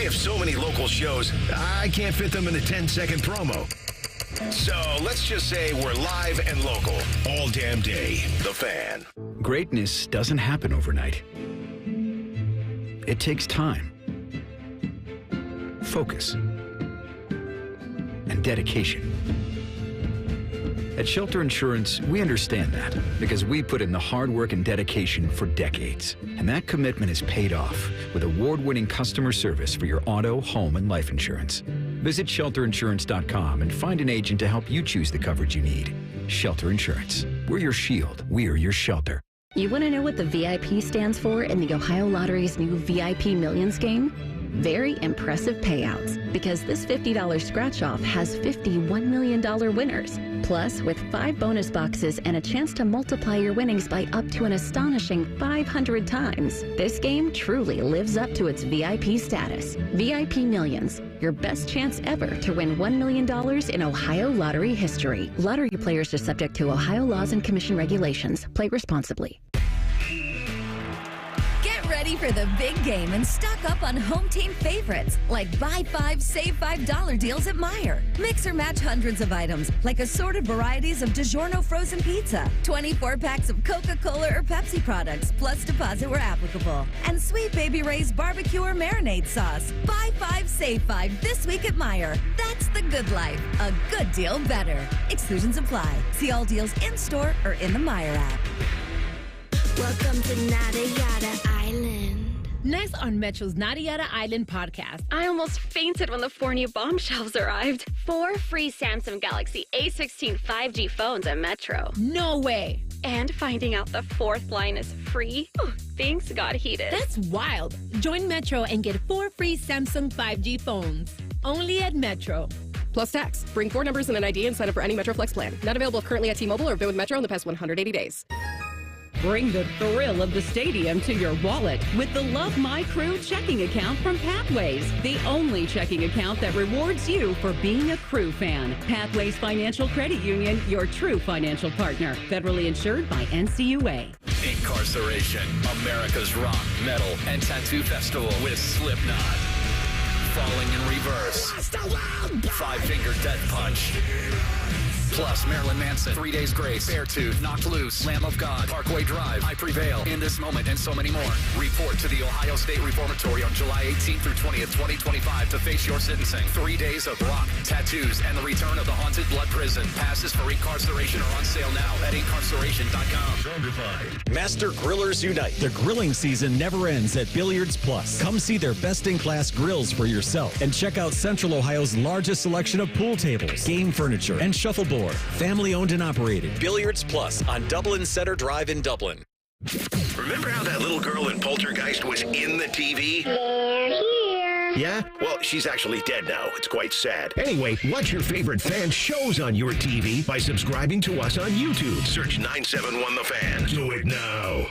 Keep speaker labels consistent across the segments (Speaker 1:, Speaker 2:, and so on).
Speaker 1: have so many local shows, I can't fit them in a 10-second promo. So let's just say we're live and local all damn day. The Fan.
Speaker 2: Greatness doesn't happen overnight. It takes time, focus, and dedication. At Shelter Insurance, we understand that because we put in the hard work and dedication for decades. And that commitment is paid off with award-winning customer service for your auto, home, and life insurance. Visit shelterinsurance.com and find an agent to help you choose the coverage you need. Shelter Insurance. We're your shield. We're your shelter.
Speaker 3: You want to know what the VIP stands for in the Ohio Lottery's new VIP Millions game? Very impressive payouts, because this $50 scratch-off has 51 million winners. Plus, with 5 bonus boxes and a chance to multiply your winnings by up to an astonishing 500 times, this game truly lives up to its VIP status. VIP Millions, your best chance ever to win $1 million in Ohio Lottery history. Lottery players are subject to Ohio laws and commission regulations. Play responsibly.
Speaker 4: Ready for the big game and stock up on home team favorites like buy 5, save $5 deals at Meijer. Mix or match hundreds of items like assorted varieties of DiGiorno frozen pizza, 24 packs of Coca-Cola or Pepsi products plus deposit where applicable, and Sweet Baby Ray's barbecue or marinade sauce. Buy 5, save 5 this week at Meijer. That's the good life. A good deal better. Exclusions apply. See all deals in store or in the Meijer app.
Speaker 5: Welcome to Nada Yada Island.
Speaker 6: Next on Metro's Nada Yada Island podcast.
Speaker 7: I almost fainted when the 4 new bombshells arrived. 4 free Samsung Galaxy A16 5G phones at Metro.
Speaker 6: No way.
Speaker 7: And finding out the 4th line is free. Oh, things got heated.
Speaker 6: That's wild. Join Metro and get 4 free Samsung 5G phones. Only at Metro.
Speaker 8: Plus tax. Bring 4 numbers and an ID and sign up for any Metro Flex plan. Not available currently at T-Mobile or been with Metro in the past 180 days.
Speaker 9: Bring the thrill of the stadium to your wallet with the Love My Crew checking account from Pathways, the only checking account that rewards you for being a Crew fan. Pathways Financial Credit Union, your true financial partner. Federally insured by NCUA.
Speaker 10: Incarceration, America's rock, metal, and tattoo festival with Slipknot. Falling in Reverse. 5-Finger Death Punch. Plus, Marilyn Manson, 3 Days Grace, Beartooth, Knocked Loose, Lamb of God, Parkway Drive, I Prevail, In This Moment, and so many more. Report to the Ohio State Reformatory on July 18th through 20th, 2025 to face your sentencing. 3 days of rock, tattoos, and the return of the Haunted Blood Prison. Passes for incarceration are on sale now at incarceration.com.
Speaker 11: Master Grillers Unite. The grilling season never ends at Billiards Plus. Come see their best-in-class grills for yourself and check out Central Ohio's largest selection of pool tables, game furniture, and shuffleboard. Family owned and operated. Billiards Plus on Dublin Center Drive in Dublin.
Speaker 1: Remember how that little girl in Poltergeist was in the TV?
Speaker 5: They're here.
Speaker 1: Yeah? Well, she's actually dead now. It's quite sad. Anyway, watch your favorite fan shows on your TV by subscribing to us on YouTube. Search 971 The Fan. Do it now.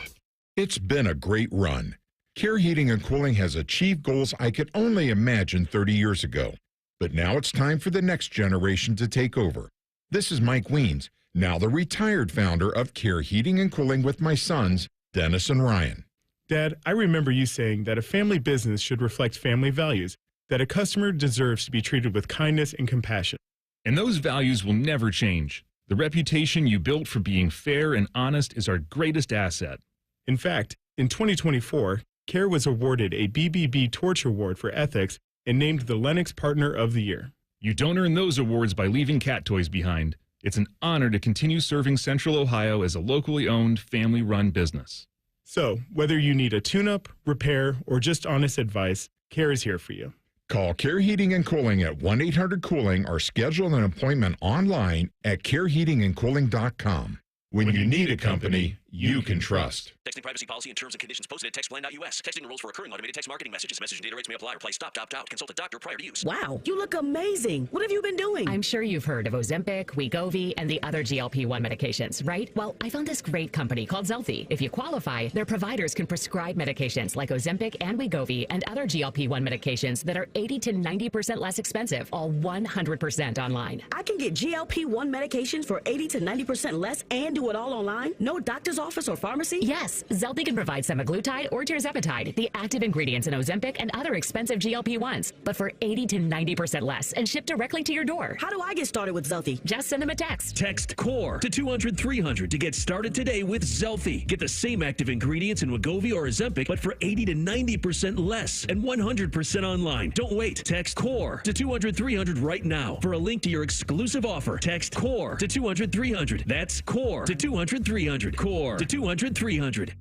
Speaker 12: It's been a great run. Care Heating and Cooling has achieved goals I could only imagine 30 years ago. But now it's time for the next generation to take over. This is Mike Weens, now the retired founder of Care Heating and Cooling with my sons, Dennis and Ryan.
Speaker 13: Dad, I remember you saying that a family business should reflect family values, that a customer deserves to be treated with kindness and compassion.
Speaker 14: And those values will never change. The reputation you built for being fair and honest is our greatest asset.
Speaker 13: In fact, in 2024, Care was awarded a BBB Torch Award for ethics and named the Lennox Partner of the Year.
Speaker 14: You don't earn those awards by leaving cat toys behind. It's an honor to continue serving Central Ohio as a locally owned, family-run business.
Speaker 13: So, whether you need a tune-up, repair, or just honest advice, Care is here for you.
Speaker 12: Call Care Heating and Cooling at 1-800-COOLING or schedule an appointment online at careheatingandcooling.com. When you need a company you can trust.
Speaker 15: Texting privacy policy and terms and conditions posted at textplan.us. Texting rules for recurring automated text marketing messages. Message and data rates may apply. Reply stop, opt out. Consult a doctor prior to use.
Speaker 16: Wow, you look amazing. What have you been doing?
Speaker 17: I'm sure you've heard of Ozempic, Wegovy, and the other GLP-1 medications, right? Well, I found this great company called Zelfie. If you qualify, their providers can prescribe medications like Ozempic and Wegovy and other GLP-1 medications that are 80 to 90% less expensive, all 100% online.
Speaker 16: I can get GLP-1 medications for 80 to 90% less and do it all online? No doctor's office or pharmacy?
Speaker 17: Yes, Zelty can provide semaglutide or tirzepatide, the active ingredients in Ozempic and other expensive GLP-1s, but for 80 to 90% less and shipped directly to your door.
Speaker 16: How do I get started with Zelty?
Speaker 17: Just send them a text.
Speaker 15: Text CORE to 200-300 to get started today with Zelty. Get the same active ingredients in Wegovy or Ozempic, but for 80 to 90% less and 100% online. Don't wait. Text CORE to 200-300 right now. For a link to your exclusive offer, text CORE to 200-300. That's CORE to 200-300. CORE to 200-300.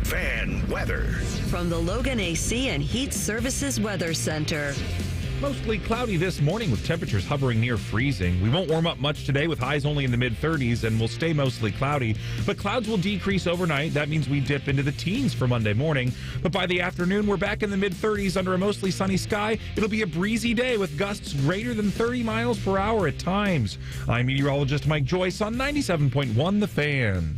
Speaker 1: Fan weather.
Speaker 18: From the Logan AC and Heat Services Weather Center.
Speaker 19: Mostly cloudy this morning with temperatures hovering near freezing. We won't warm up much today with highs only in the mid-30s and will stay mostly cloudy. But clouds will decrease overnight. That means we dip into the teens for Monday morning. But by the afternoon, we're back in the mid-30s under a mostly sunny sky. It'll be a breezy day with gusts greater than 30 miles per hour at times. I'm meteorologist Mike Joyce on 97.1 The Fan.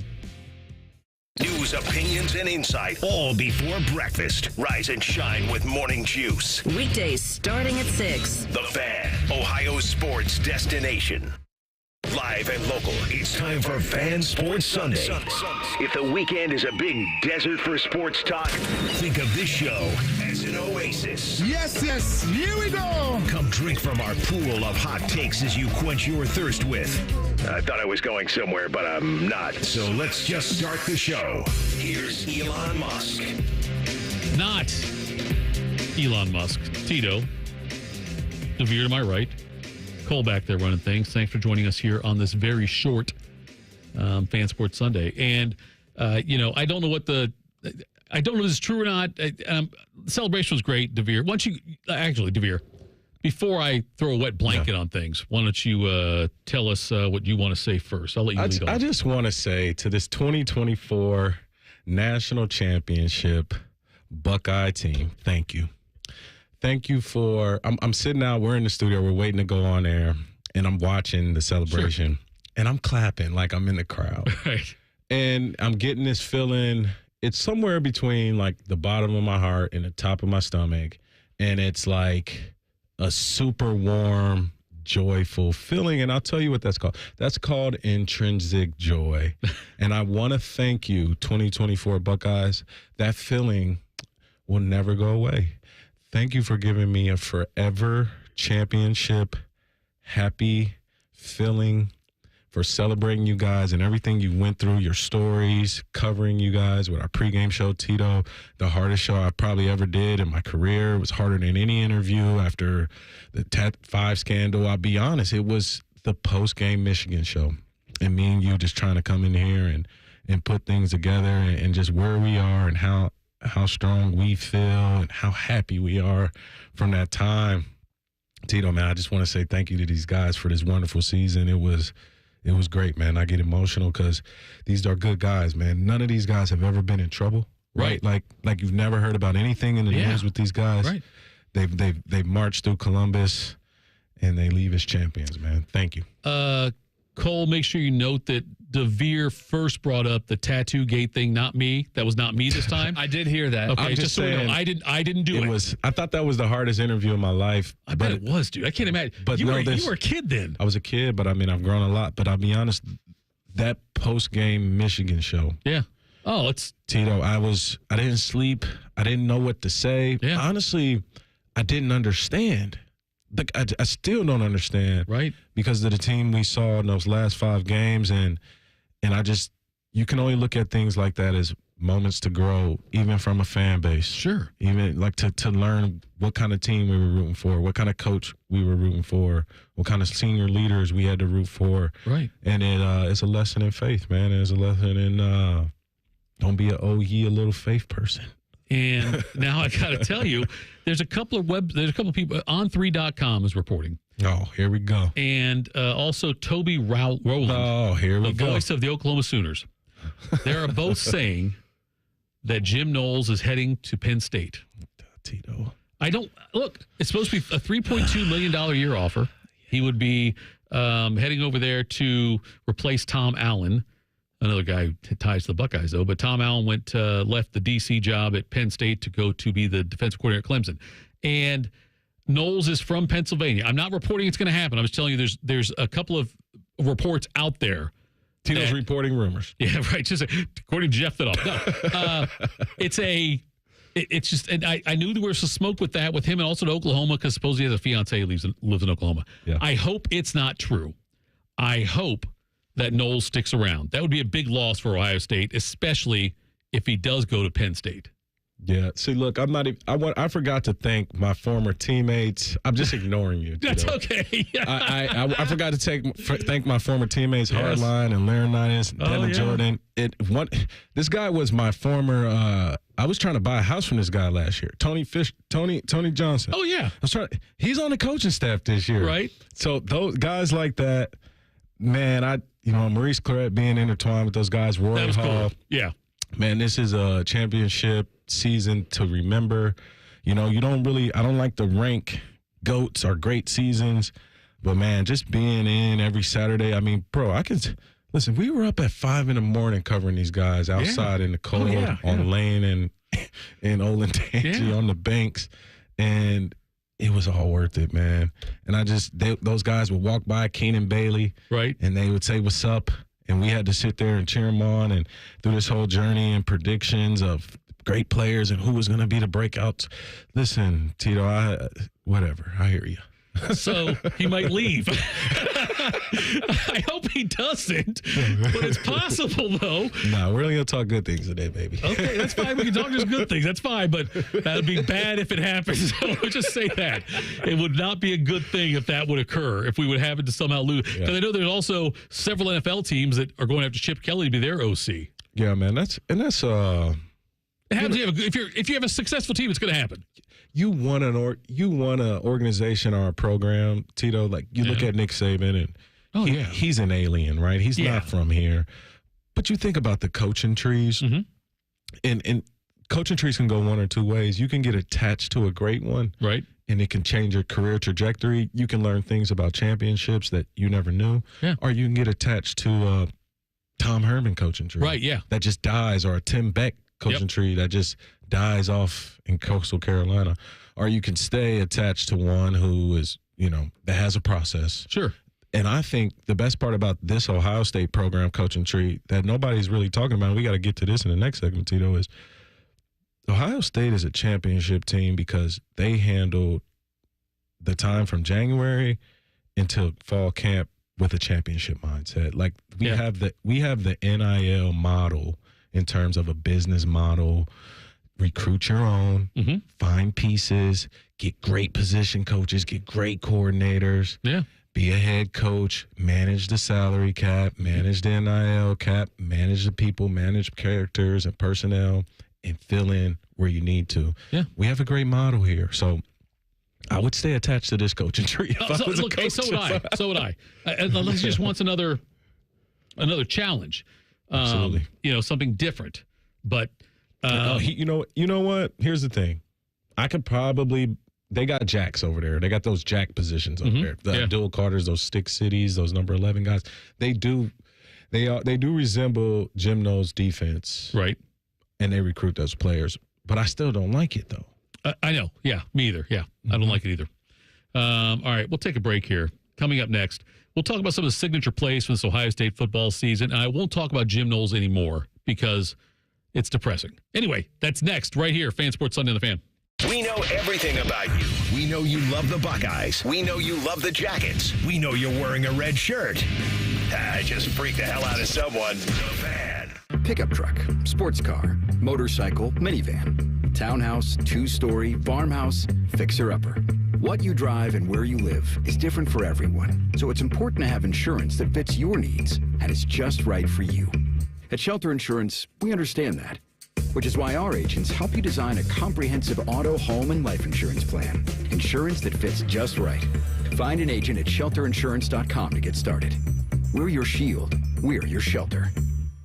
Speaker 1: News, opinions, and insight all before breakfast. Rise and shine with Morning Juice.
Speaker 18: Weekdays starting at 6.
Speaker 1: The Fan, Ohio's sports destination. Live and local, it's time for Fan Sports Sunday. If the weekend is a big desert for sports talk, think of this show as an oasis.
Speaker 20: Yes, here we go.
Speaker 1: Come drink from our pool of hot takes as you quench your thirst with. I thought I was going somewhere, but I'm not. So let's just start the show. Here's Elon Musk.
Speaker 21: Not Elon Musk. Tito. DeVere to my right. Cole back there running things. Thanks for joining us here on this very short Fan Sports Sunday. And, I don't know what I don't know if this is true or not. The celebration was great, DeVere. DeVere, before I throw a wet blanket on things, why don't you tell us what you want to say first? I'll let you lead off.
Speaker 13: I just want to say to this 2024 National Championship Buckeye team, thank you. Thank you for I'm sitting out, we're in the studio, we're waiting to go on air, and I'm watching the celebration, and I'm clapping like I'm in the crowd.
Speaker 21: Right.
Speaker 13: And I'm getting this feeling, it's somewhere between like the bottom of my heart and the top of my stomach, and it's like a super warm, joyful feeling, and I'll tell you what that's called. That's called intrinsic joy. And I want to thank you, 2024 Buckeyes. That feeling will never go away. Thank you for giving me a forever championship happy feeling, for celebrating you guys and everything you went through, your stories, covering you guys with our pregame show, Tito, the hardest show I probably ever did in my career. It was harder than any interview after the Tat 5 scandal. I'll be honest, it was the post-game Michigan show. And me and you just trying to come in here and put things together and just where we are and how strong we feel and how happy we are from that time. Tito, man, I just want to say thank you to these guys for this wonderful season. It was great, man. I get emotional because these are good guys, man. None of these guys have ever been in trouble, right? Like you've never heard about anything in the news with these guys.
Speaker 21: Right.
Speaker 13: They've marched through Columbus and they leave as champions, man. Thank you.
Speaker 21: Cole, make sure you note that DeVere first brought up the tattoo gate thing, not me. That was not me this time.
Speaker 19: I did hear that.
Speaker 21: Okay,
Speaker 13: I'm just
Speaker 21: so
Speaker 13: saying,
Speaker 21: I didn't do it.
Speaker 13: I thought that was the hardest interview of my life.
Speaker 21: I bet it was, dude. I can't imagine.
Speaker 13: But
Speaker 21: you were a kid then.
Speaker 13: I was a kid, but I mean, I've grown a lot. But I'll be honest, that post-game Michigan show.
Speaker 21: Yeah. Oh, it's
Speaker 13: Tito. I didn't sleep. I didn't know what to say.
Speaker 21: Yeah.
Speaker 13: Honestly, I didn't understand. I still don't understand.
Speaker 21: Right.
Speaker 13: Because of the team we saw in those last 5 games. And you can only look at things like that as moments to grow, even from a fan base.
Speaker 21: Sure.
Speaker 13: Even like to learn what kind of team we were rooting for, what kind of coach we were rooting for, what kind of senior leaders we had to root for.
Speaker 21: Right.
Speaker 13: And it's a lesson in faith, man. It's a lesson in don't be a little faith person.
Speaker 21: And now I got to tell you, there's a couple of people on3.com is reporting.
Speaker 13: Oh, here we go.
Speaker 21: And also Toby Rowland.
Speaker 13: Oh, here we go.
Speaker 21: The voice of the Oklahoma Sooners. They are both saying that Jim Knowles is heading to Penn State.
Speaker 13: Tito.
Speaker 21: It's supposed to be a $3.2 million a year offer. He would be heading over there to replace Tom Allen. Another guy who ties to the Buckeyes, though. But Tom Allen left the D.C. job at Penn State to go to be the defensive coordinator at Clemson. And Knowles is from Pennsylvania. I'm not reporting it's going to happen. I was telling you there's a couple of reports out there
Speaker 13: Tito's reporting rumors.
Speaker 21: Yeah, right. Just according to Jeff Finoff. No, it's just, and I knew there was some smoke with that with him and also to Oklahoma because supposedly he has a fiance who lives in Oklahoma.
Speaker 13: Yeah.
Speaker 21: I hope it's not true. I hope that Knowles sticks around. That would be a big loss for Ohio State, especially if he does go to Penn State.
Speaker 13: Yeah. See, look, I'm not even, I forgot to thank my former teammates. I'm just ignoring you.
Speaker 21: That's okay.
Speaker 13: I forgot to thank my former teammates, Hardline and Laurinaitis, Devin Jordan. This guy was my former. I was trying to buy a house from this guy last year, Tony Johnson.
Speaker 21: Oh yeah,
Speaker 13: he's on the coaching staff this year,
Speaker 21: right?
Speaker 13: So those guys like that, man. Maurice Claret being intertwined with those guys, Roy Hall.
Speaker 21: Cool. Yeah.
Speaker 13: Man, this is a championship season to remember. I don't like to rank GOATs or great seasons, but man, just being in every Saturday. I mean, bro, listen, we were up at 5 a.m. covering these guys outside in the cold on Lane and in Olentangy on the banks, and it was all worth it, man. And those guys would walk by Keenan Bailey,
Speaker 21: right,
Speaker 13: and they would say, "What's up?" And we had to sit there and cheer them on and through this whole journey and predictions of great players and who was going to be the breakouts. Listen, Tito, whatever. I hear you.
Speaker 21: So he might leave. I hope he doesn't, but it's possible, though.
Speaker 13: No, we're only going to talk good things today, baby.
Speaker 21: Okay, that's fine. We can talk just good things. That's fine, but that would be bad if it happens. So let's just say that. It would not be a good thing if that would occur, if we would have it to somehow lose. Because I know there's also several NFL teams that are going after Chip Kelly to be their OC.
Speaker 13: Yeah, man. That's
Speaker 21: it happens. If you have a successful team, it's going to happen.
Speaker 13: You want an organization or a program, Tito. Like you look at Nick Saban, and he's an alien, right? He's not from here. But you think about the coaching trees, and coaching trees can go one or two ways. You can get attached to a great one,
Speaker 21: right?
Speaker 13: And it can change your career trajectory. You can learn things about championships that you never knew, or you can get attached to Tom Herman coaching tree,
Speaker 21: right? Yeah,
Speaker 13: that just dies, or a Tim Beck coaching tree that just dies off in Coastal Carolina, or you can stay attached to one who is, that has a process.
Speaker 21: Sure.
Speaker 13: And I think the best part about this Ohio State program coaching tree that nobody's really talking about, we got to get to this in the next segment, Tito, is Ohio State is a championship team because they handled the time from January until fall camp with a championship mindset. Like we have the NIL model in terms of a business model. Recruit your own, find pieces, get great position coaches, get great coordinators, be a head coach, manage the salary cap, manage the NIL cap, manage the people, manage characters and personnel, and fill in where you need to.
Speaker 21: Yeah.
Speaker 13: We have a great model here. So I would stay attached to this coaching tree.
Speaker 21: So would I. Unless he just wants another challenge.
Speaker 13: Absolutely.
Speaker 21: Something different. But
Speaker 13: you know what? Here's the thing. They got jacks over there. They got those jack positions over there. The Abdul Carters, those stick cities, those number 11 guys. They do resemble Jim Knowles' defense.
Speaker 21: Right.
Speaker 13: And they recruit those players. But I still don't like it, though.
Speaker 21: I know. Yeah, me either. Yeah, I don't like it either. All right, we'll take a break here. Coming up next, we'll talk about some of the signature plays from this Ohio State football season. And I won't talk about Jim Knowles anymore because it's depressing. Anyway, that's next right here, Fan Sports Sunday on the Fan.
Speaker 1: We know everything about you. We know you love the Buckeyes. We know you love the Jackets. We know you're wearing a red shirt. Just freak the hell out of someone. The Fan.
Speaker 2: Pickup truck, sports car, motorcycle, minivan, townhouse, two-story, farmhouse, fixer-upper. What you drive and where you live is different for everyone, so it's important to have insurance that fits your needs and is just right for you. At Shelter Insurance, we understand that, which is why our agents help you design a comprehensive auto, home, and life insurance plan. Insurance that fits just right. Find an agent at shelterinsurance.com to get started. We're your shield. We're your shelter.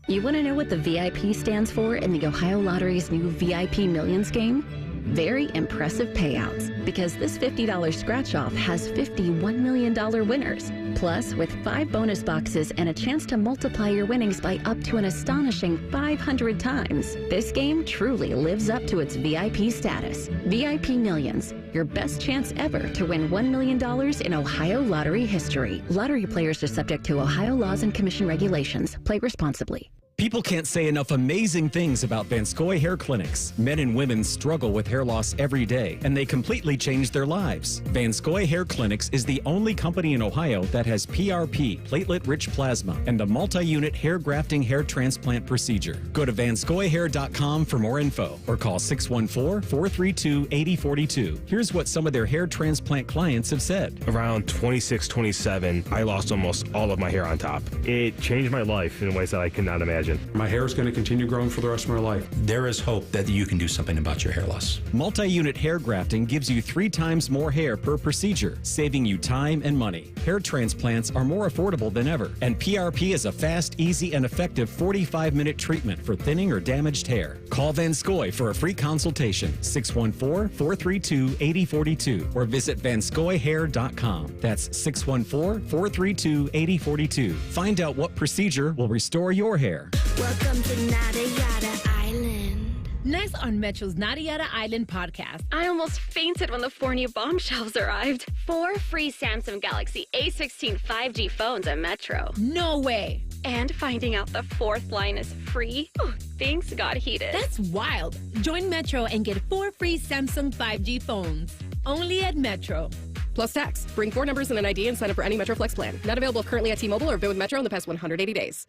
Speaker 3: You want to know what the VIP stands for in the Ohio Lottery's new VIP Millions game? very impressive payouts because this $50 scratch-off has 51 million winners. Plus, with 5 bonus boxes and a chance to multiply your winnings by up to an astonishing 500 times, this game truly lives up to its VIP status. VIP Millions, your best chance ever to win $1 million in Ohio lottery history. Lottery players are subject to Ohio laws and commission regulations. Play responsibly.
Speaker 11: People can't say enough amazing things about Vanscoy Hair Clinics. Men and women struggle with hair loss every day, and they completely change their lives. Vanscoy Hair Clinics is the only company in Ohio that has PRP, platelet-rich plasma, and the multi-unit hair grafting hair transplant procedure. Go to vanscoyhair.com for more info, or call 614-432-8042. Here's what some of their hair transplant clients have said.
Speaker 4: Around 26, 27, I lost almost all of my hair on top. It changed my life in ways that I could not imagine.
Speaker 22: My hair is going to continue growing for the rest of my life.
Speaker 23: There is hope that you can do something about your hair loss.
Speaker 11: Multi-unit hair grafting gives you 3 times more hair per procedure, saving you time and money. Hair transplants are more affordable than ever, and PRP is a fast, easy, and effective 45-minute treatment for thinning or damaged hair. Call Vanscoy for a free consultation, 614-432-8042, or visit vanscoyhair.com. That's 614-432-8042. Find out what procedure will restore your hair.
Speaker 5: Welcome to Nada Yada Island.
Speaker 6: Next on Metro's Nada Yada Island podcast.
Speaker 7: I almost fainted when the 4 new bombshells arrived. 4 free Samsung Galaxy A16 5G phones at Metro.
Speaker 6: No way.
Speaker 7: And finding out the 4th line is free. Oh, things got heated.
Speaker 6: That's wild. Join Metro and get 4 free Samsung 5G phones. Only at Metro.
Speaker 8: Plus tax. Bring 4 numbers and an ID and sign up for any Metro Flex plan. Not available currently at T-Mobile or been with Metro in the past 180 days.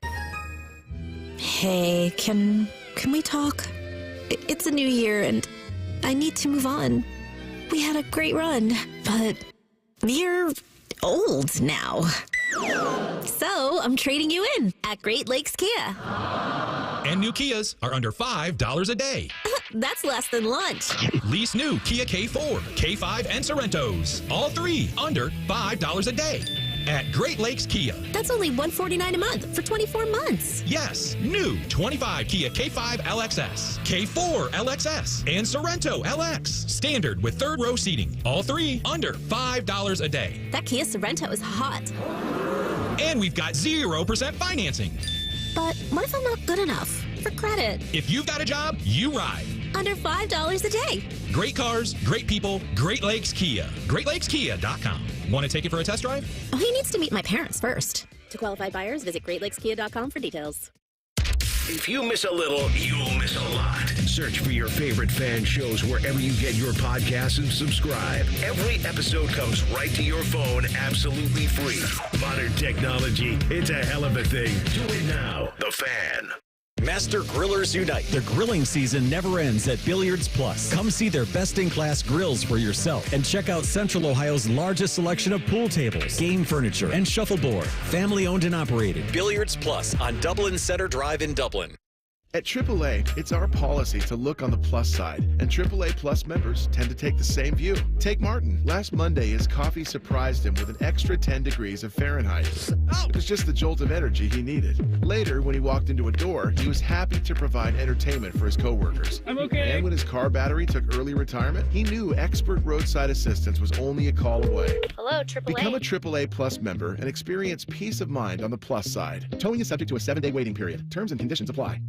Speaker 24: Hey, can we talk? It's a new year and I need to move on. We had a great run, but you're old now. So I'm trading you in at Great Lakes Kia.
Speaker 25: And new Kias are under $5 a day.
Speaker 24: That's less than lunch.
Speaker 25: Lease new Kia K4, K5, and Sorrentos. All 3 under $5 a day. At Great Lakes Kia.
Speaker 24: That's only $149 a month for 24 months.
Speaker 25: Yes, new 25 Kia K5 LXS, K4 LXS, and Sorrento LX. Standard with 3rd row seating. All 3 under $5 a day.
Speaker 24: That Kia Sorrento is hot.
Speaker 25: And we've got 0% financing.
Speaker 24: But what if I'm not good enough for credit?
Speaker 25: If you've got a job, you ride.
Speaker 24: Under $5 a day.
Speaker 25: Great cars, great people, Great Lakes Kia. GreatLakesKia.com. Want to take it for a test drive?
Speaker 24: Oh, he needs to meet my parents first. To qualified buyers, visit GreatLakesKia.com for details.
Speaker 1: If you miss a little, you'll miss a lot. Search for your favorite fan shows wherever you get your podcasts and subscribe. Every episode comes right to your phone absolutely free. Modern technology, it's a hell of a thing. Do it now. The Fan.
Speaker 11: Master Grillers Unite. The grilling season never ends at Billiards Plus. Come see their best-in-class grills for yourself and check out Central Ohio's largest selection of pool tables, game furniture, and shuffleboard. Family-owned and operated. Billiards Plus on Dublin Center Drive in Dublin.
Speaker 26: At AAA, it's our policy to look on the plus side, and AAA Plus members tend to take the same view. Take Martin. Last Monday, his coffee surprised him with an extra 10 degrees of Fahrenheit. It was just the jolt of energy he needed. Later, when he walked into a door, he was happy to provide entertainment for his coworkers.
Speaker 27: I'm okay.
Speaker 26: And when his car battery took early retirement, he knew expert roadside assistance was only a call away.
Speaker 7: Hello, AAA.
Speaker 26: Become a AAA Plus member and experience peace of mind on the plus side. Towing is subject to a 7-day waiting period. Terms and conditions apply.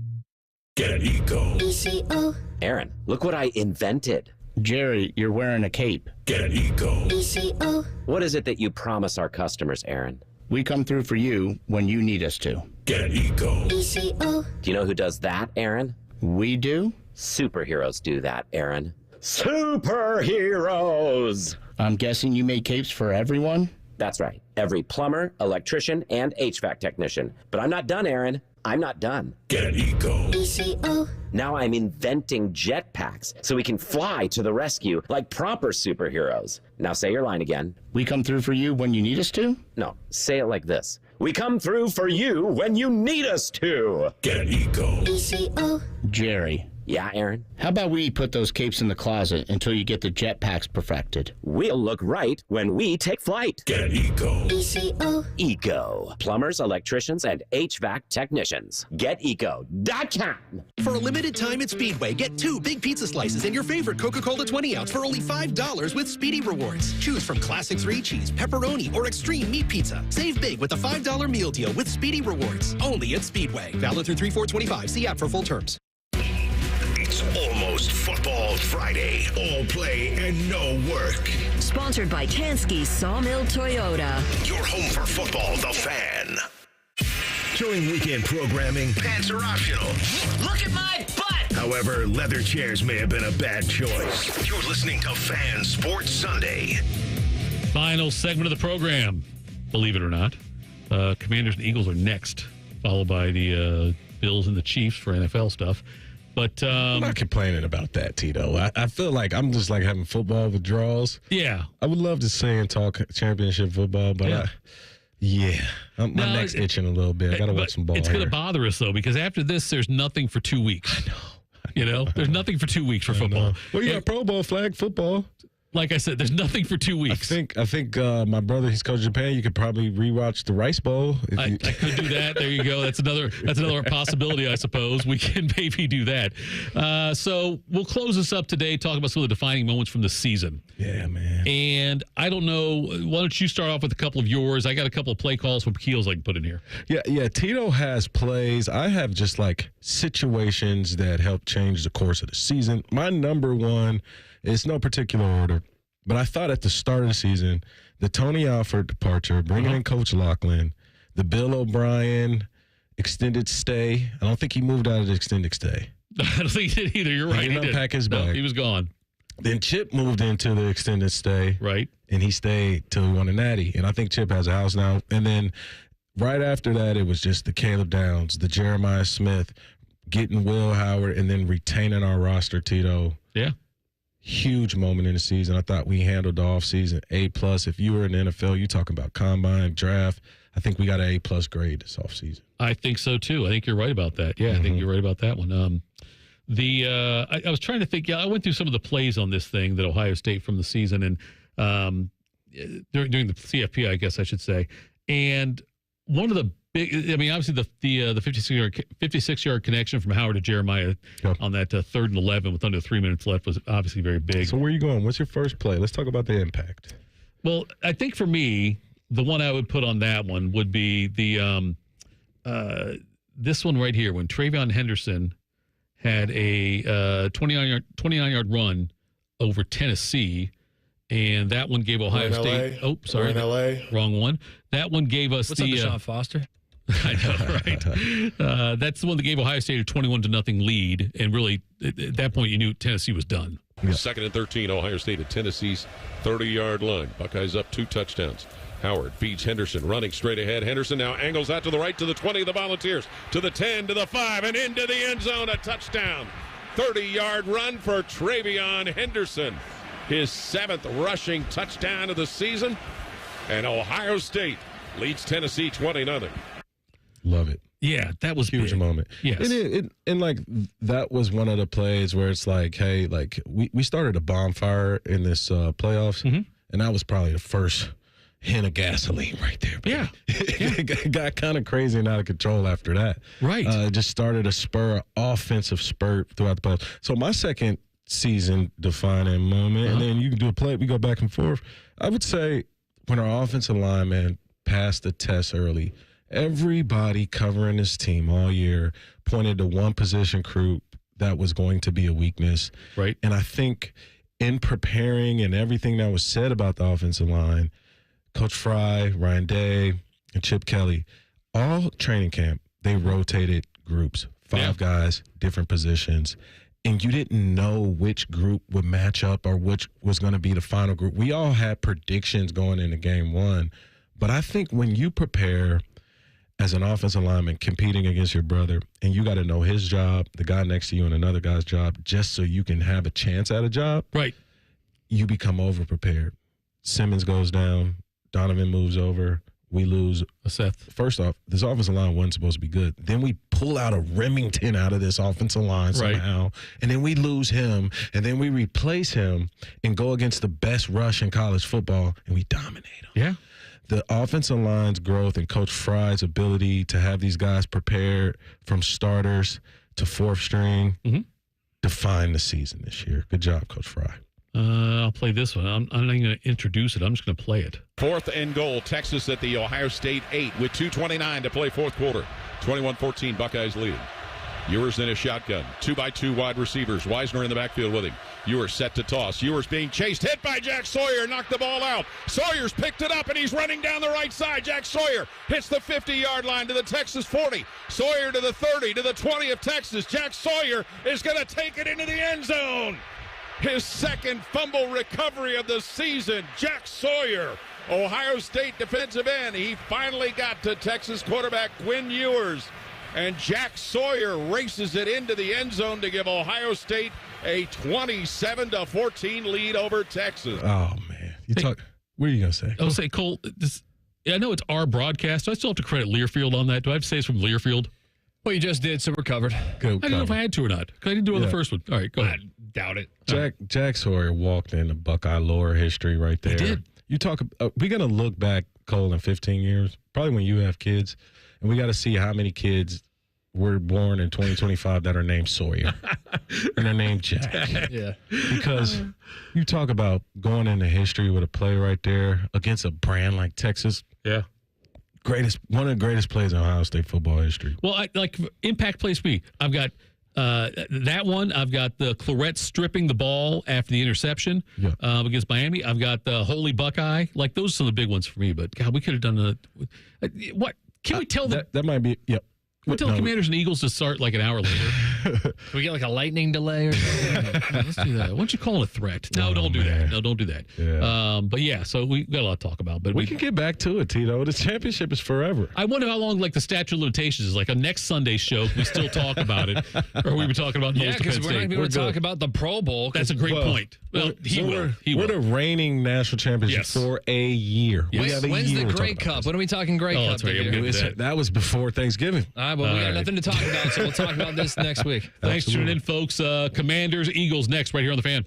Speaker 1: Get Eco.
Speaker 5: ECO.
Speaker 28: Aaron, look what I invented.
Speaker 29: Jerry, you're wearing a cape.
Speaker 1: Get Eco.
Speaker 5: ECO.
Speaker 28: What is it that you promise our customers, Aaron?
Speaker 29: We come through for you when you need us to.
Speaker 1: Get Eco.
Speaker 5: ECO.
Speaker 28: Do you know who does that, Aaron?
Speaker 29: We do?
Speaker 28: Superheroes do that, Aaron. Superheroes!
Speaker 29: I'm guessing you make capes for everyone?
Speaker 28: That's right. Every plumber, electrician, and HVAC technician. But I'm not done, Aaron. I'm not done.
Speaker 1: Get Eco.
Speaker 5: ECO.
Speaker 28: Now I'm inventing jetpacks so we can fly to the rescue like proper superheroes. Now say your line again.
Speaker 29: We come through for you when you need us to?
Speaker 28: No, say it like this. We come through for you when you need us to.
Speaker 1: Get Eco.
Speaker 5: ECO.
Speaker 29: Jerry,
Speaker 28: Yeah, Aaron?
Speaker 29: How about we put those capes in the closet until you get the jetpacks perfected?
Speaker 28: We'll look right when we take flight.
Speaker 1: Get Eco.
Speaker 5: ECO.
Speaker 28: Eco. Plumbers, electricians, and HVAC technicians. GetEco.com.
Speaker 9: For a limited time at Speedway, get 2 big pizza slices and your favorite Coca-Cola 20-ounce for only $5 with Speedy Rewards. Choose from Classic 3-cheese, pepperoni, or extreme meat pizza. Save big with a $5 meal deal with Speedy Rewards. Only at Speedway. Valid through 3/4/25. See app for full terms.
Speaker 1: It's almost Football Friday. All play and no work.
Speaker 10: Sponsored by Tansky Sawmill Toyota.
Speaker 1: Your home for football, The Fan. During weekend programming, pants are optional.
Speaker 10: Look at my butt!
Speaker 1: However, leather chairs may have been a bad choice. You're listening to Fan Sports Sunday.
Speaker 21: Final segment of the program, believe it or not. Commanders and Eagles are next, followed by the Bills and the Chiefs for NFL stuff. But
Speaker 13: I'm not complaining about that, Tito. I feel like I'm just like having football withdrawals.
Speaker 21: Yeah.
Speaker 13: I would love to say and talk championship football, but my neck's itching a little bit. I got to watch some ball.
Speaker 21: It's going to bother us, though, because after this, there's nothing for 2 weeks. I know. There's nothing for 2 weeks for football.
Speaker 13: Well, you got Pro Bowl flag football.
Speaker 21: Like I said, there's nothing for 2 weeks.
Speaker 13: I think my brother, he's coach Japan. You could probably rewatch the Rice Bowl.
Speaker 21: I could do that. There you go. That's another possibility, I suppose. We can maybe do that. So we'll close this up today, talk about some of the defining moments from the season.
Speaker 13: Yeah, man.
Speaker 21: And I don't know. Why don't you start off with a couple of yours? I got a couple of play calls from Keels I can put in here.
Speaker 13: Yeah. Tito has plays. I have just like situations that help change the course of the season. My number one, it's no particular order, but I thought at the start of the season, the Tony Alford departure, bringing in Coach Lachlan, the Bill O'Brien extended stay. I don't think he moved out of the extended stay.
Speaker 21: I don't think he did either. You're right.
Speaker 13: He didn't unpack his bag.
Speaker 21: No, he was gone.
Speaker 13: Then Chip moved into the extended stay.
Speaker 21: Right.
Speaker 13: And he stayed till he won a natty. And I think Chip has a house now. And then right after that, it was just the Caleb Downs, the Jeremiah Smith, getting Will Howard, and then retaining our roster, Tito.
Speaker 21: Yeah.
Speaker 13: Huge moment in the season. I thought we handled the offseason A+. If you were in the NFL, you talking about combine, draft, I think we got an A+ grade this offseason.
Speaker 21: I think so, too. I think you're right about that. Yeah, I think you're right about that one. I was trying to think. Yeah, I went through some of the plays on this thing that Ohio State from the season and during the CFP, I guess I should say. And one of the big, I mean, obviously the 56-yard connection from Howard to Jeremiah on that 3rd and 11 with under 3 minutes left was obviously very big.
Speaker 13: So where are you going? What's your first play? Let's talk about the impact.
Speaker 21: Well, I think for me, the one I would put on that one would be the this one right here when TreVeyon Henderson had a 29-yard run over Tennessee. And that one gave Ohio State.
Speaker 12: LA.
Speaker 21: Oh, sorry.
Speaker 12: We're in LA.
Speaker 21: Wrong one. That one gave us
Speaker 12: What's up, Deshaun Foster?
Speaker 21: I know, right? That's the one that gave Ohio State a 21-0 lead. And really, at that point, you knew Tennessee was done.
Speaker 14: Yeah. 2nd and 13, Ohio State at Tennessee's 30-yard line. Buckeyes up 2 touchdowns. Howard feeds Henderson, running straight ahead. Henderson now angles out to the right to the 20 of the Volunteers, to the 10, to the 5, and into the end zone. A touchdown. 30-yard run for TreVeyon Henderson. His 7th rushing touchdown of the season. And Ohio State leads Tennessee 20-0.
Speaker 13: Love it.
Speaker 21: Yeah, that was
Speaker 13: huge
Speaker 21: big.
Speaker 13: moment.
Speaker 21: Yes.
Speaker 13: And like that was one of the plays where it's like, hey, like we started a bonfire in this playoffs, and that was probably the first hint of gasoline right there.
Speaker 21: Yeah.
Speaker 13: It got kind of crazy and out of control after that.
Speaker 21: Right.
Speaker 13: It just started a offensive spurt throughout the playoffs. So my second season defining moment, and then you can do a play. We go back and forth. I would say when our offensive lineman passed the test early, everybody covering this team all year pointed to one position group that was going to be a weakness.
Speaker 21: Right.
Speaker 13: And I think in preparing and everything that was said about the offensive line, Coach Fry, Ryan Day, and Chip Kelly, all training camp, they rotated groups, 5 guys, different positions. And you didn't know which group would match up or which was going to be the final group. We all had predictions going into game 1. But I think when you prepare as an offensive lineman competing against your brother, and you got to know his job, the guy next to you, and another guy's job, just so you can have a chance at a job,
Speaker 21: right?
Speaker 13: You become over-prepared. Simmons goes down. Donovan moves over. We lose
Speaker 21: Seth.
Speaker 13: First off, this offensive line wasn't supposed to be good. Then we pull out a Remington out of this offensive line somehow, and then we lose him, and then we replace him and go against the best rush in college football, and we dominate them.
Speaker 21: Yeah.
Speaker 13: The offensive line's growth and Coach Fry's ability to have these guys prepared from starters to fourth string defined the season this year. Good job, Coach Fry.
Speaker 21: I'll play this one. I'm not even going to introduce it. I'm just going to play it.
Speaker 14: 4th and goal. Texas at the Ohio State 8 with 2:29 to play fourth quarter. 21-14 Buckeyes leading. Ewers in a shotgun. 2x2 wide receivers. Wisner in the backfield with him. Ewers set to toss. Ewers being chased. Hit by Jack Sawyer. Knocked the ball out. Sawyer's picked it up, and he's running down the right side. Jack Sawyer hits the 50-yard line to the Texas 40. Sawyer to the 30, to the 20 of Texas. Jack Sawyer is going to take it into the end zone. His second fumble recovery of the season. Jack Sawyer, Ohio State defensive end. He finally got to Texas quarterback Quinn Ewers. And Jack Sawyer races it into the end zone to give Ohio State a 27-14 lead over Texas.
Speaker 13: Oh, man. What are you going to say?
Speaker 21: I'll say, Cole, I know it's our broadcast. So I still have to credit Learfield on that. Do I have to say it's from Learfield?
Speaker 2: Well, you just did, so we're covered.
Speaker 21: I didn't know if I had to or not. Because I didn't do it on the first one. All right, go ahead.
Speaker 2: I doubt it.
Speaker 13: Jack Sawyer walked into Buckeye lore history right there.
Speaker 21: He did.
Speaker 13: You talk. We got to look back, Cole, in 15 years, probably when you have kids, and we got to see how many kids were born in 2025 that are named Sawyer and they're named Jack.
Speaker 2: Yeah.
Speaker 13: Because you talk about going into history with a play right there against a brand like Texas.
Speaker 21: Yeah.
Speaker 13: One of the greatest plays in Ohio State football history.
Speaker 21: Well, like impact plays for me. I've got that one. I've got the Clarett stripping the ball after the interception against Miami. I've got the Holy Buckeye. Like, those are some of the big ones for me. But, God, we could have done what? Can we tell
Speaker 13: that might be, yep.
Speaker 21: Can we tell the Commanders and Eagles to start like an hour later?
Speaker 2: Can we get like a lightning delay or something?
Speaker 21: Let's do that. Why don't you call it a threat? No, don't do that. No, don't do that.
Speaker 13: Yeah.
Speaker 21: But yeah, so we got a lot to talk about. But
Speaker 13: we can get back to it, Tito. This championship is forever.
Speaker 21: I wonder how long like the statute of limitations is. Like a next Sunday show, we still talk about it, or we were talking about
Speaker 2: because we're not going to be able to talk about the Pro Bowl.
Speaker 21: That's a great point. Well, he will.
Speaker 13: We're the reigning national championship for a year.
Speaker 2: Yes. When's the Grey Cup? When are we talking Grey Cup?
Speaker 21: That's right.
Speaker 13: That was before Thanksgiving.
Speaker 2: All right, well, we got nothing to talk about, so we'll talk about this next week.
Speaker 21: Thanks for tuning in, folks. Commanders, Eagles next, right here on The Fan.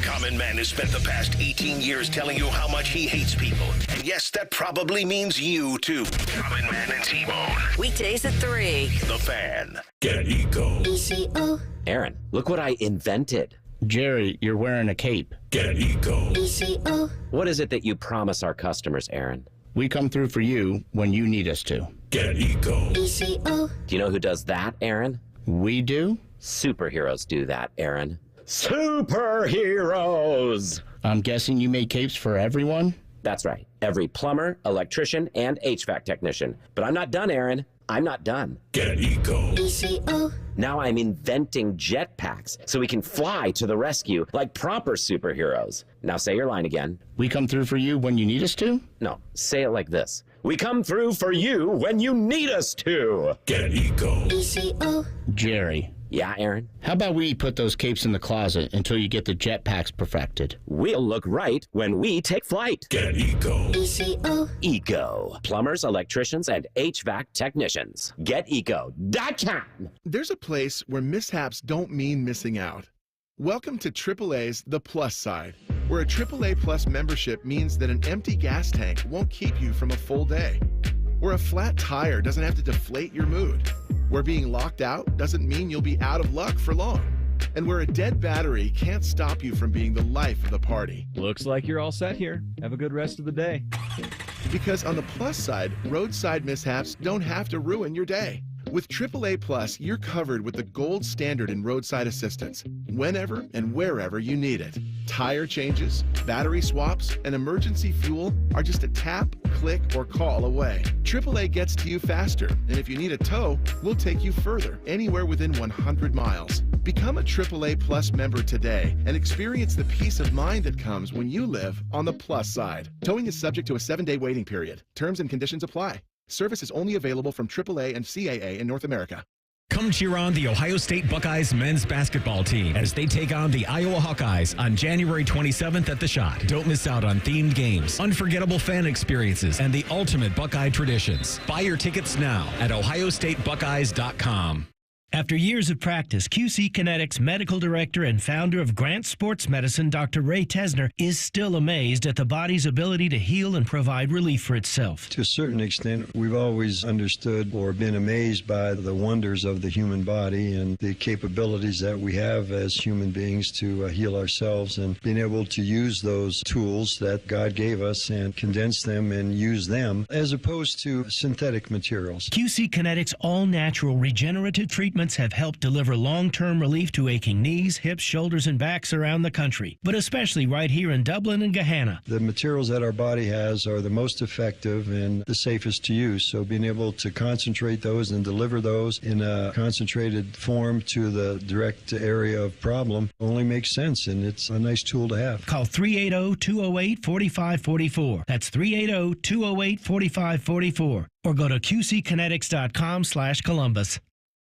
Speaker 1: Common Man has spent the past 18 years telling you how much he hates people. And yes, that probably means you, too. Common Man and T-Bone.
Speaker 10: Weekdays at 3.
Speaker 1: The Fan. Get Eco.
Speaker 5: ECO.
Speaker 28: Aaron, look what I invented.
Speaker 29: Jerry, you're wearing a cape.
Speaker 1: Get Eco.
Speaker 5: ECO.
Speaker 28: What is it that you promise our customers, Aaron?
Speaker 29: We come through for you when you need us to.
Speaker 1: Get Eco.
Speaker 5: ECO.
Speaker 28: Do you know who does that, Aaron?
Speaker 29: We do?
Speaker 28: Superheroes do that, Aaron. Superheroes!
Speaker 29: I'm guessing you make capes for everyone?
Speaker 28: That's right. Every plumber, electrician, and HVAC technician. But I'm not done, Aaron. I'm not done.
Speaker 1: Get Eco.
Speaker 5: ECO.
Speaker 28: Now I'm inventing jetpacks so we can fly to the rescue like proper superheroes. Now say your line again.
Speaker 29: We come through for you when you need us to?
Speaker 28: No, say it like this. We come through for you when you need us to.
Speaker 1: Get Eco.
Speaker 5: ECO.
Speaker 29: Jerry.
Speaker 28: Yeah, Aaron?
Speaker 29: How about we put those capes in the closet until you get the jetpacks perfected?
Speaker 28: We'll look right when we take flight.
Speaker 1: Get Eco.
Speaker 5: ECO.
Speaker 28: Eco. Plumbers, electricians, and HVAC technicians. GetEco.com.
Speaker 26: There's a place where mishaps don't mean missing out. Welcome to AAA's The Plus Side, where a AAA Plus membership means that an empty gas tank won't keep you from a full day, where a flat tire doesn't have to deflate your mood, where being locked out doesn't mean you'll be out of luck for long, and where a dead battery can't stop you from being the life of the party.
Speaker 12: Looks like you're all set here. Have a good rest of the day.
Speaker 26: Because on the plus side, roadside mishaps don't have to ruin your day. With AAA Plus, you're covered with the gold standard in roadside assistance, whenever and wherever you need it. Tire changes, battery swaps, and emergency fuel are just a tap, click, or call away. AAA gets to you faster, and if you need a tow, we'll take you further, anywhere within 100 miles. Become a AAA Plus member today and experience the peace of mind that comes when you live on the plus side. Towing is subject to a 7-day waiting period. Terms and conditions apply. Service is only available from AAA and CAA in North America.
Speaker 11: Come cheer on the Ohio State Buckeyes men's basketball team as they take on the Iowa Hawkeyes on January 27th at The Shot. Don't miss out on themed games, unforgettable fan experiences, and the ultimate Buckeye traditions. Buy your tickets now at ohiostatebuckeyes.com.
Speaker 3: After years of practice, QC Kinetics medical director and founder of Grant Sports Medicine, Dr. Ray Tesner, is still amazed at the body's ability to heal and provide relief for itself.
Speaker 4: To a certain extent, we've always understood or been amazed by the wonders of the human body and the capabilities that we have as human beings to heal ourselves, and being able to use those tools that God gave us and condense them and use them as opposed to synthetic materials.
Speaker 3: QC Kinetics all-natural regenerative treatments have helped deliver long-term relief to aching knees, hips, shoulders, and backs around the country, but especially right here in Dublin and Gahanna.
Speaker 4: The materials that our body has are the most effective and the safest to use, so being able to concentrate those and deliver those in a concentrated form to the direct area of problem only makes sense, and it's a nice tool to have.
Speaker 3: Call 380-208-4544. That's 380-208-4544. Or go to qckinetics.com/Columbus.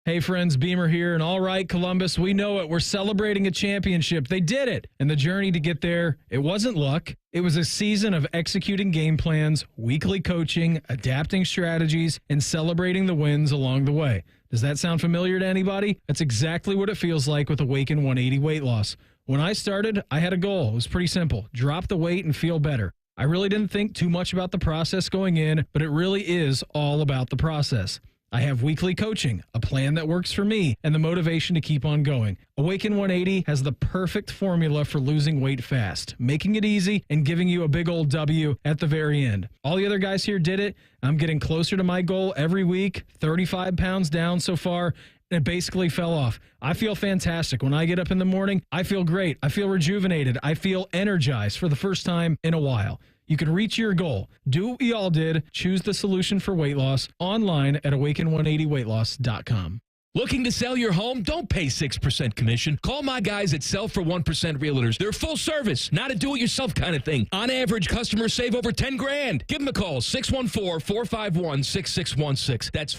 Speaker 2: Hey friends, Beamer here, and all right, Columbus, we know it. We're celebrating a championship. They did it. And the journey to get there, it wasn't luck. It was a season of executing game plans, weekly coaching, adapting strategies, and celebrating the wins along the way. Does that sound familiar to anybody? That's exactly what it feels like with Awaken 180 weight loss. When I started, I had a goal. It was pretty simple. Drop the weight and feel better. I really didn't think too much about the process going in, but it really is all about the process. I have weekly coaching, a plan that works for me, and the motivation to keep on going. Awaken 180 has the perfect formula for losing weight fast, making it easy and giving you a big old W at the very end. All the other guys here did it. I'm getting closer to my goal every week, 35 pounds down so far. It basically fell off. I feel fantastic. When I get up in the morning, I feel great. I feel rejuvenated. I feel energized for the first time in a while. You can reach your goal. Do what we all did. Choose the solution for weight loss online at awaken180weightloss.com.
Speaker 15: Looking to sell your home? Don't pay 6% commission. Call my guys at Sell for 1% Realtors. They're full service, not a do-it-yourself kind of thing. On average, customers save over $10,000. Give them a call, 614-451-6616. That's